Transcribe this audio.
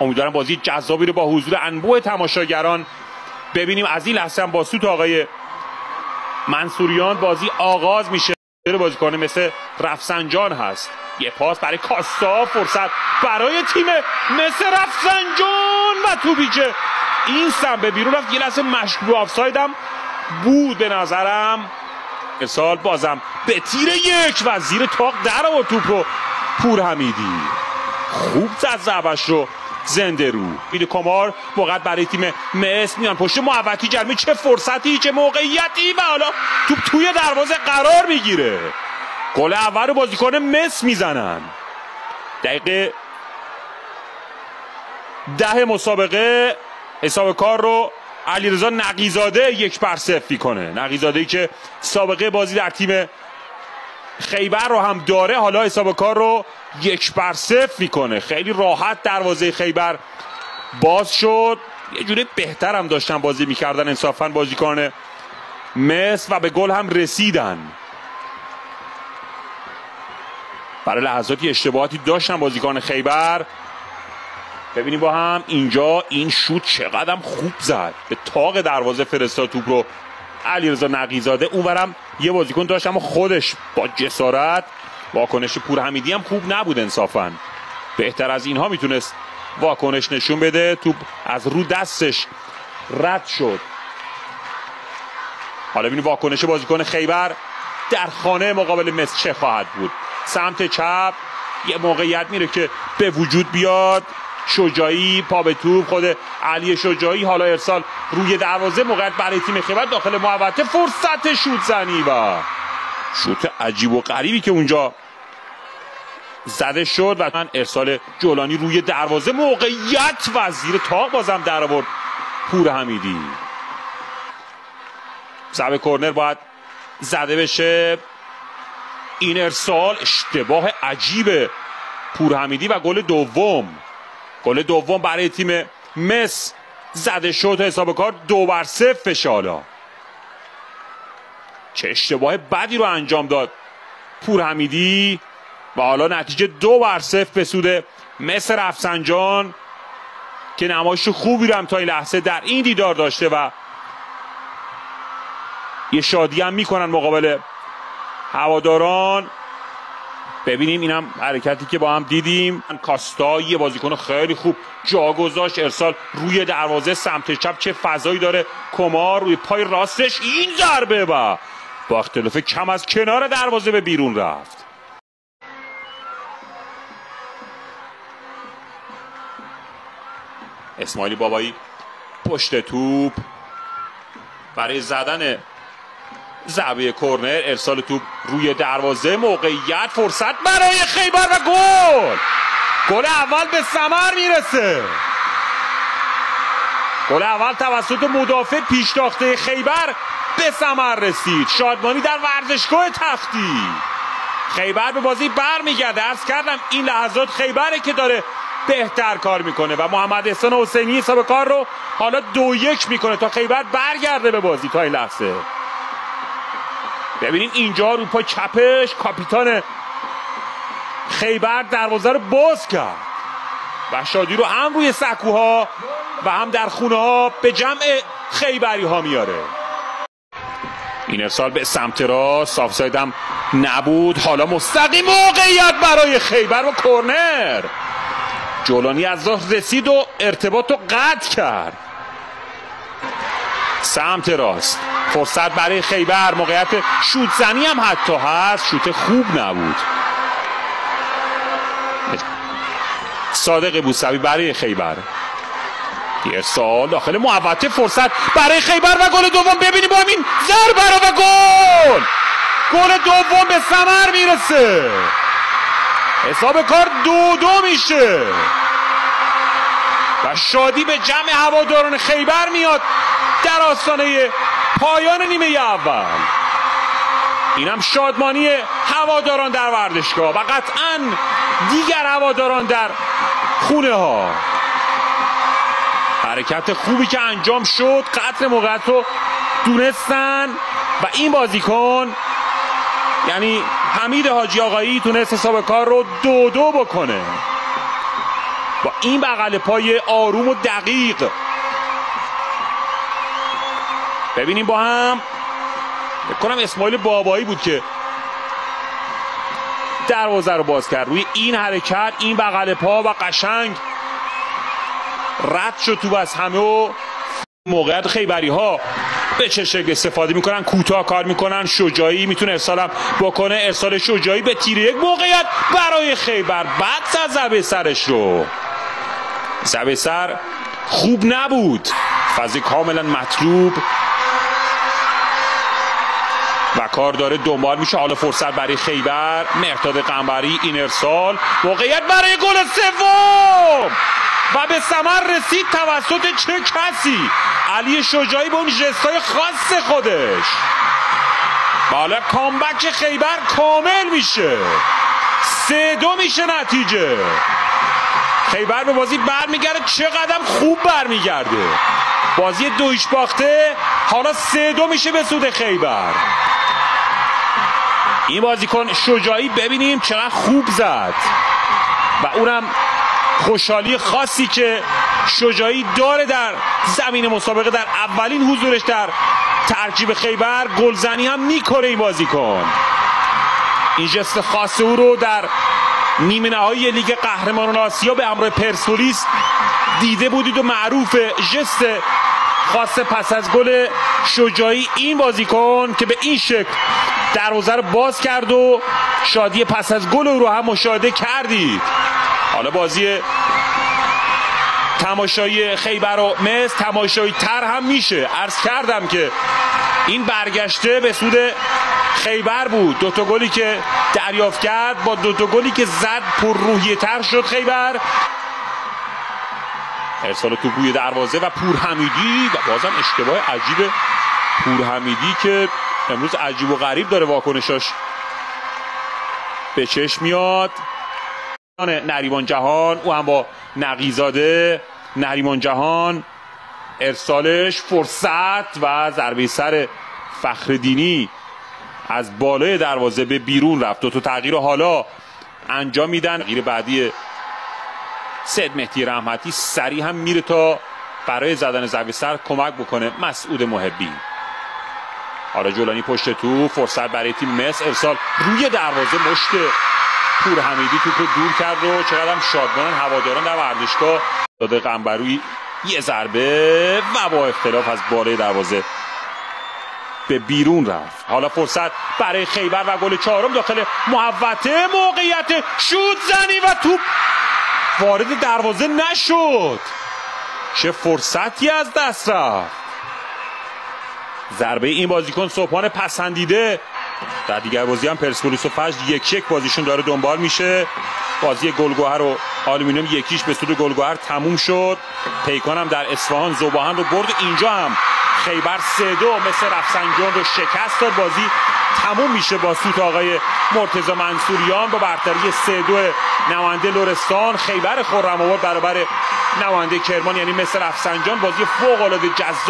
امیدوارم بازی جذابی رو با حضور انبوه تماشاگران ببینیم. از این لحظه هم با سوت آقای منصوریان بازی آغاز میشه. بازیکن مثل رفسنجان هست. یه پاس برای کاستا، فرصت برای تیم مثل رفسنجان و توپیچه این سم به بیرون رفت. یه لحظه مشکوک آفساید هم بود به نظرم. ارسال بازم به تیر یک و زیر تاق در آورد توپ رو پورحمیدی. خوب زد ضربش رو زنده رو. میده کمار موقع برای تیم مس میان پشت محوطی جرمی. چه فرصتی، چه موقعیتی و حالا توپ توی دروازه قرار میگیره. گل اول رو بازیکن مس میزنن. دقیقه 10 مسابقه حساب کار رو علیرضا نقی‌زاده 1-0 میکنه. نقی‌زاده‌ای که سابقه بازی در تیم خیبر رو هم داره، حالا حساب کار رو 1-0 میکنه. خیلی راحت دروازه خیبر باز شد. یه جوری بهتر هم داشتن بازی میکردن انصافاً بازیکن مس و به گل هم رسیدن. برای لحظاتی اشتباهاتی داشتن بازیکن خیبر. ببینیم با هم اینجا این شوت چقدر خوب زد، به تاق دروازه فرستاد توپ رو علیرضا نقی‌زاده. اونورم یه بازیکن داشت اما خودش با جسارت. واکنش پورحمیدی هم خوب نبود انصافاً. بهتر از اینها میتونست واکنش نشون بده. توپ از رو دستش رد شد. حالا ببینیم واکنش بازیکن خیبر در خانه مقابل مس چه خواهد بود. سمت چپ یه موقعیت میره که به وجود بیاد. شجاعی پا به توپ، خود علی شجاعی. حالا ارسال روی دروازه، موقعیت برای تیم خیبر داخل محوطه. فرصت شوت زنی و شوت عجیب و غریبی که اونجا زده شد و من ارسال جولانی روی دروازه. موقعیت و زیر تاق بازم در آورد پورحمیدی. ضربه کرنر باید زده بشه. این ارسال اشتباه عجیب پورحمیدی و گل دوم. گل دوم برای تیم مس زده شد تا حساب کار 2-0 بشه. حالا چه اشتباه بدی رو انجام داد پورحمیدی و حالا نتیجه 2-0 به سود مس رفسنجان که نمایش خوبی رو هم تا این لحظه در این دیدار داشته و یه شادی هم میکنن مقابل هواداران. ببینیم اینم حرکتی که با هم دیدیم. کاستا یه بازیکن خیلی خوب جا گذاشت. ارسال روی دروازه سمت چپ، چه فضایی داره کمار روی پای راستش. این ضربه با اختلاف کم از کنار دروازه به بیرون رفت. اسماعیلی بابایی پشت توپ برای زدن ضربه کرنر. ارسال توپ روی دروازه، موقعیت، فرصت برای خیبر و گل. گل اول به ثمر میرسه. گل اول توسط مدافع پیشتاخته خیبر به ثمر رسید. شادمانی در ورزشگاه تختی. خیبر به بازی برمیگرده. عرض کردم این لحظات خیبره که داره بهتر کار میکنه و محمد احسان حسینی حساب کار رو حالا 2-1 میکنه تا خیبر برگرده به بازی. تا این لحظه ببینیم اینجا رو پای چپش کاپیتان خیبر دروازه رو باز کرد و شادی رو هم روی سکوها و هم در خونه ها به جمع خیبری ها میاره. این ارسال به سمت راست، آفساید هم نبود. حالا مستقیم موقعیت برای خیبر و کرنر. جولانی از راه رسید و ارتباط رو قطع کرد. سمت راست فرصت برای خیبر. موقعیت شوت زنی هم حتی هست. شوت خوب نبود. صادق بوسوی برای خیبر. ارسال داخل محوطه، فرصت برای خیبر و گل دوم. ببینیم با همین ضربه رو و گل. گل دوم به ثمر میرسه. حساب کار 2-2 میشه و شادی به جمع هواداران خیبر میاد در آستانه پایان نیمه اول. اینم شادمانی هواداران در ورزشگاه و قطعاً دیگر هواداران در خونه ها. حرکت خوبی که انجام شد، قطر موقعیت رو دونستن و این بازیکن یعنی حمید حاجی آقایی تونست حساب کار رو 2-2 بکنه. با این بغل پای آروم و دقیق. ببینیم با هم، فکر کنم اسماعیل بابایی بود که دروازه رو باز کرد. روی این حرکت، این بغل پا و قشنگ رد شد تو از همه و موقعیت خیبری ها به چه شکل استفاده میکنن، کوتاه کار میکنن. شجاعی میتونه ارسالم بکنه، ارسال شجاعی به تیر یک، موقعیت برای خیبر. بعد زد ضربه سرش رو، ضربه سر خوب نبود، فضی کاملا مطلوب و کار داره دنبال میشه. حالا فرصت برای خیبر، مهرداد قنبری، این ارسال، موقعیت برای گل سوم و به ثمر رسید توسط چه کسی؟ علی شجاعی با اون ژستای خاص خودش. حالا کامبک خیبر کامل میشه، 3-2 میشه نتیجه. خیبر به بازی برمیگرده، چقدر خوب برمیگرده. بازی 2-0 باخته، حالا 3-2 میشه به سود خیبر. این بازیکن شجاعی ببینیم چقدر خوب زد و اونم خوشحالی خاصی که شجاعی داره در زمین مسابقه، در اولین حضورش در ترکیب خیبر گلزنی هم میکنه. این بازیکن این ژست خاص او رو در نیمه نهایی لیگ قهرمانان آسیا به همراه پرسپولیس دیده بودید و معروف ژست خاص پس از گل شجاعی. این بازیکن که به این شکل دروازه رو باز کرد و شادی پس از گل رو هم مشاهده کردید. حالا بازی تماشایی خیبر و مس تماشایی تر هم میشه. عرض کردم که این برگشته به سود خیبر بود. 2 تا گلی که دریافت کرد با 2 تا گلی که زد پر روحیه تر شد خیبر. ارسال توپ روی دروازه و پورحمیدی و بازم اشتباه عجیب پورحمیدی که امروز عجیب و غریب داره واکنشاش به چشم میاد. نریمان جهان، او هم با نقیزاده. نریمان جهان ارسالش، فرصت و ضربه سر فخردینی از بالای دروازه به بیرون رفت. 2 تا تغییر حالا انجام میدن. تغییر بعدی سید مهدی رحمتی سریع هم میره تا برای زدن ضربه سر کمک بکنه مسعود محبی. حالا جولانی پشت تو، فرصت برای تیم مس، ارسال روی دروازه، مشت پورحمیدی توپ دور کرد و چقدر هم شادمانن هواداران در ورزشگاه. داده قنبروی یه ضربه و با اختلاف از بالای دروازه به بیرون رفت. حالا فرصت برای خیبر و گل 4 داخل محوطه، موقعیت شوت زنی و توپ وارد دروازه نشد. چه فرصتی از دست رفت. ضربه این بازیکن صبحانه پسندیده. در دیگر بازی هم پرسپولیس و فجر 1-1 بازیشون داره دنبال میشه. بازی گلگهر و آلومینیوم 1-0 به سود گلگهر تموم شد. پیکان هم در اصفهان ذوباهن رو برد. اینجا هم خیبر 3-2 مثل رفسنجان رو شکست داد. بازی تموم میشه با سود آقای مرتضی منصوریان با برتری 3-2 نماینده لرستان. خیبر خرم‌آباد برابر نماینده کرمان، یعنی مثل رفسنجان. بازی فوق العاده جذاب